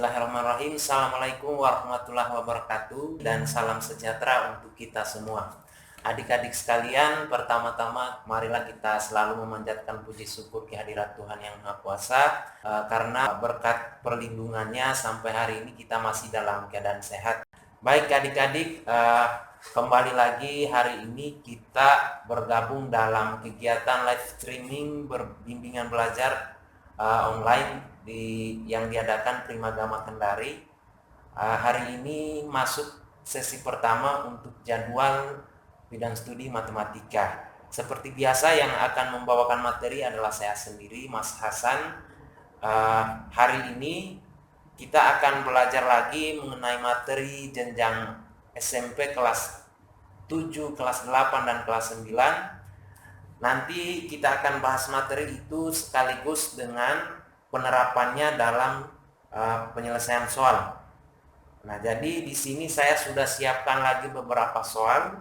Bismillahirrahmanirrahim. Assalamualaikum warahmatullahi wabarakatuh dan salam sejahtera untuk kita semua. Adik-adik sekalian, pertama-tama marilah kita selalu memanjatkan puji syukur kehadirat Tuhan Yang Maha Kuasa, karena berkat perlindungannya sampai hari ini kita masih dalam keadaan sehat. Baik adik-adik, kembali lagi hari ini kita bergabung dalam kegiatan live streaming berbimbingan belajar online yang diadakan Primagama Kendari. Hari ini masuk sesi pertama untuk jadwal bidang studi matematika. Seperti biasa yang akan membawakan materi adalah saya sendiri, Mas Hasan. Hari ini kita akan belajar lagi mengenai materi jenjang SMP kelas 7, kelas 8, dan kelas 9. Nanti kita akan bahas materi itu sekaligus dengan penerapannya dalam penyelesaian soal. Nah, jadi di sini saya sudah siapkan lagi beberapa soal.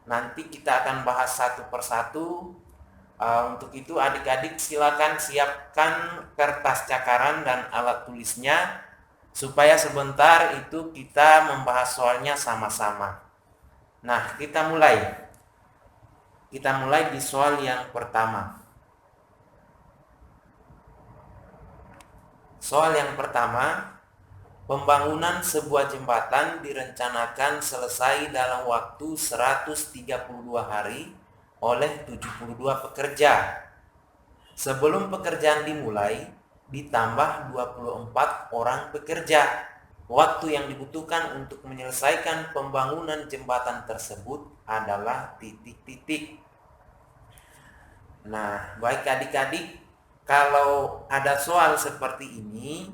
Nanti kita akan bahas satu persatu. Untuk itu adik-adik silakan siapkan kertas cakaran dan alat tulisnya supaya sebentar itu kita membahas soalnya sama-sama. Nah, kita mulai. Kita mulai di soal yang pertama. Soal yang pertama, pembangunan sebuah jembatan direncanakan selesai dalam waktu 132 hari oleh 72 pekerja. Sebelum pekerjaan dimulai, ditambah 24 orang pekerja. Waktu yang dibutuhkan untuk menyelesaikan pembangunan jembatan tersebut adalah titik-titik. Nah, baik adik-adik, kalau ada soal seperti ini,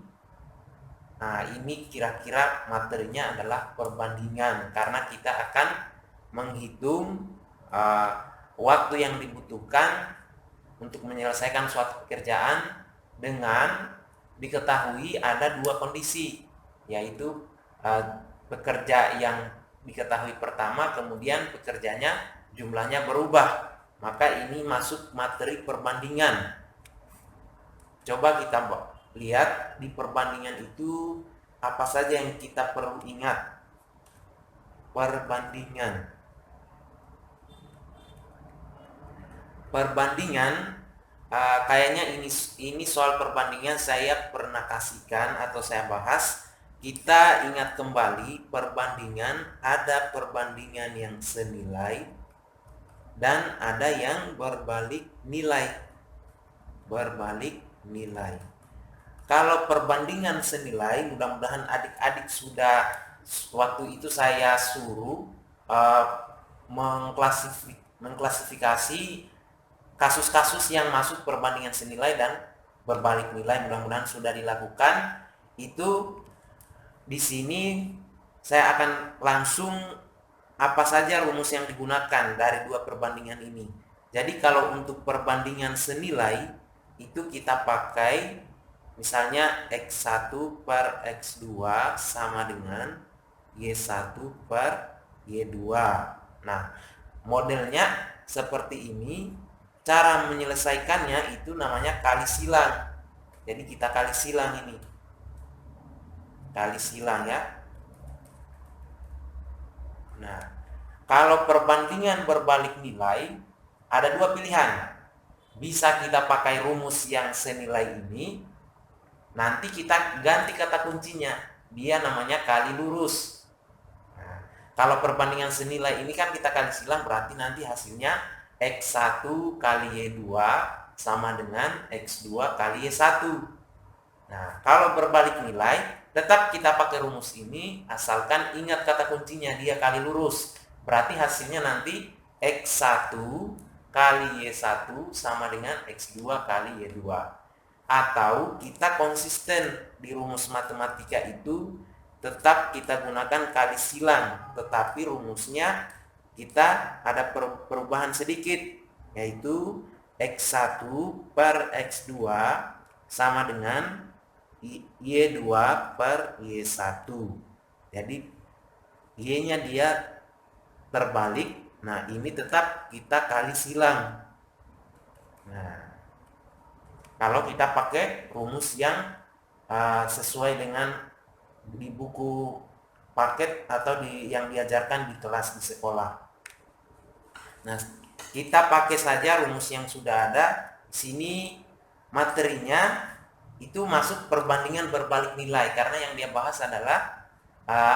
nah ini kira-kira materinya adalah perbandingan, karena kita akan menghitung waktu yang dibutuhkan untuk menyelesaikan suatu pekerjaan dengan diketahui ada dua kondisi, yaitu pekerja yang diketahui pertama, kemudian pekerjanya jumlahnya berubah. Maka ini masuk materi perbandingan. Coba kita lihat di perbandingan itu apa saja yang kita perlu ingat. Perbandingan kayaknya ini soal perbandingan saya pernah kasihkan atau saya bahas. Kita ingat kembali, perbandingan ada perbandingan yang senilai dan ada yang berbalik nilai. Kalau perbandingan senilai, mudah-mudahan adik-adik sudah, waktu itu saya suruh mengklasifikasi kasus-kasus yang masuk perbandingan senilai dan berbalik nilai. Mudah-mudahan sudah dilakukan. Itu di sini saya akan langsung apa saja rumus yang digunakan dari dua perbandingan ini. Jadi kalau untuk perbandingan senilai itu kita pakai misalnya X1 per X2 sama dengan Y1 per Y2. Nah, modelnya seperti ini. Cara menyelesaikannya itu namanya kali silang. Jadi kita kali silang ini. Kali silang ya. Nah, kalau perbandingan berbalik nilai, ada dua pilihan. Bisa kita pakai rumus yang senilai ini, nanti kita ganti kata kuncinya, dia namanya kali lurus. Nah, kalau perbandingan senilai ini kan kita kali silang, berarti nanti hasilnya X1 kali Y2 sama dengan X2 kali Y1. Nah, kalau berbalik nilai, tetap kita pakai rumus ini, asalkan ingat kata kuncinya, dia kali lurus. Berarti hasilnya nanti X1 kali Y1 sama dengan X2 kali Y2. Atau kita konsisten di rumus matematika itu, tetap kita gunakan kali silang, tetapi rumusnya kita ada perubahan sedikit, yaitu X1 per X2 sama dengan Y2 per Y1. Jadi Y-nya dia terbalik. Nah, ini tetap kita kali silang. Nah, kalau kita pakai rumus yang sesuai dengan di buku paket atau yang diajarkan di kelas di sekolah. Nah, kita pakai saja rumus yang sudah ada. Sini materinya itu masuk perbandingan berbalik nilai, karena yang dia bahas adalah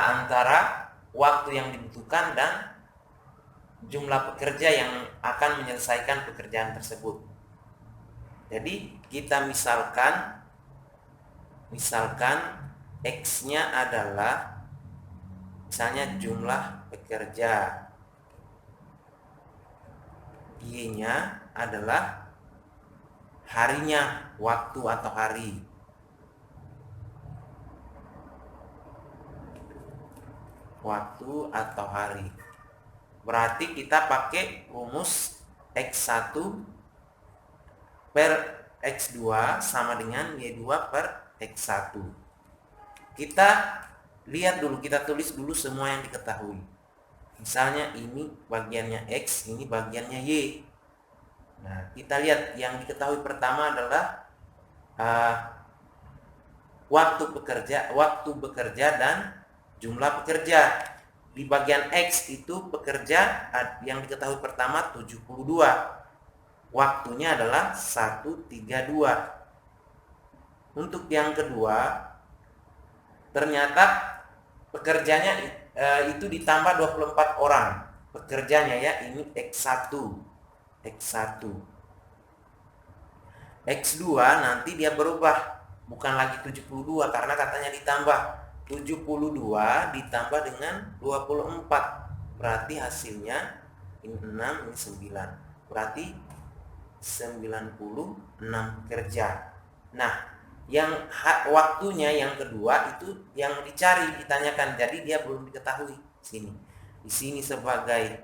antara waktu yang dibutuhkan dan jumlah pekerja yang akan menyelesaikan pekerjaan tersebut. Jadi kita misalkan X-nya adalah misalnya jumlah pekerja, Y-nya adalah harinya, waktu atau hari. Waktu atau hari. Berarti kita pakai rumus X1 per X2 sama dengan Y2 per X1. Kita lihat dulu, kita tulis dulu semua yang diketahui. Misalnya ini bagiannya X, ini bagiannya Y. Nah, kita lihat yang diketahui pertama adalah waktu bekerja dan jumlah pekerja. Di bagian X itu pekerja yang diketahui pertama 72. Waktunya adalah 132. Untuk yang kedua, ternyata pekerjanya itu ditambah 24 orang. Pekerjanya ya, ini X1. X2 nanti dia berubah, bukan lagi 72 karena katanya ditambah. 72 ditambah dengan 24. Berarti hasilnya ini 6, ini 9. Berarti 96 kerja. Nah, yang waktunya yang kedua itu yang dicari, ditanyakan. Jadi dia belum diketahui sini. Di sini sebagai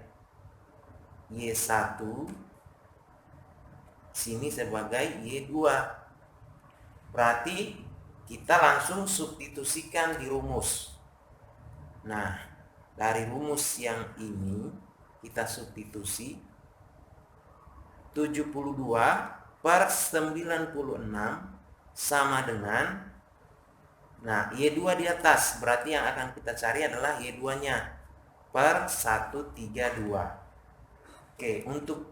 Y1, sini sebagai Y2. Berarti kita langsung substitusikan di rumus. Nah, dari rumus yang ini kita substitusi 72 per 96 sama dengan, nah, Y2 di atas, berarti yang akan kita cari adalah Y2-nya per 132. Oke, untuk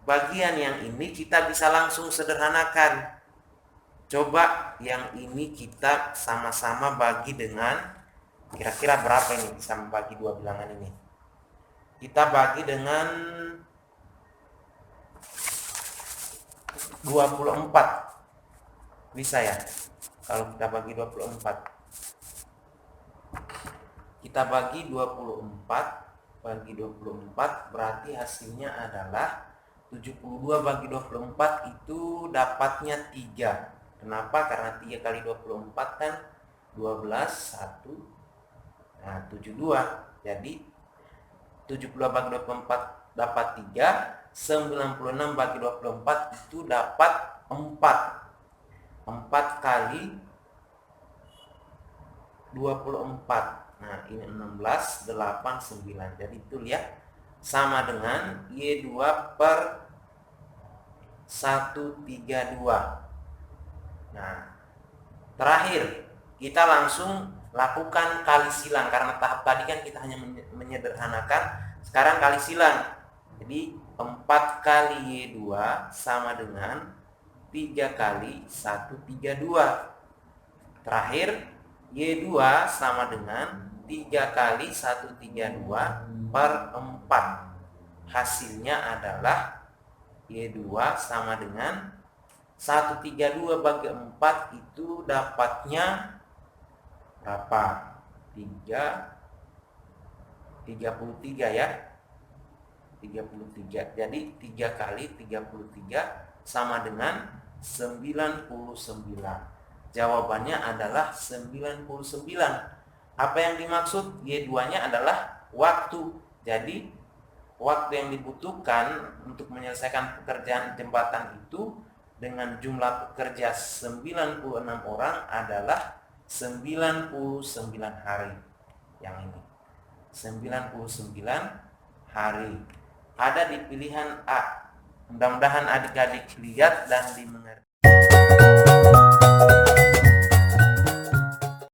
bagian yang ini kita bisa langsung sederhanakan. Coba yang ini kita sama-sama bagi dengan, kira-kira berapa ini bisa membagi dua bilangan ini? Kita bagi dengan 24. Bisa ya? Kalau kita bagi 24. Kita bagi 24 berarti hasilnya adalah 72 bagi 24 itu dapatnya 3. Kenapa? Karena 3 kali 24 kan 12, 1. Nah, 72. Jadi 72 bagi 24 dapat 3. 96 bagi 24 itu dapat 4. 4 kali 24. Nah, ini 16, 8, 9. Jadi itu lihat sama dengan Y2 per 132. Nah, terakhir kita langsung lakukan kali silang. Karena tahap tadi kan kita hanya menyederhanakan. Sekarang kali silang. Jadi 4 kali Y2 sama dengan 3 kali 132. Terakhir Y2 sama dengan 3 kali 132 per 4. Hasilnya adalah Y2 sama dengan 132 bagi 4 itu dapatnya berapa? 33 ya. 33. Jadi 3 kali 33 sama dengan 99. Jawabannya adalah 99. Apa yang dimaksud? Y2-nya adalah waktu. Jadi waktu yang dibutuhkan untuk menyelesaikan pekerjaan jembatan itu dengan jumlah pekerja 96 orang adalah 99 hari. Yang ini 99 hari. Ada di pilihan A. Mudah-mudahan adik-adik lihat dan dimengerti.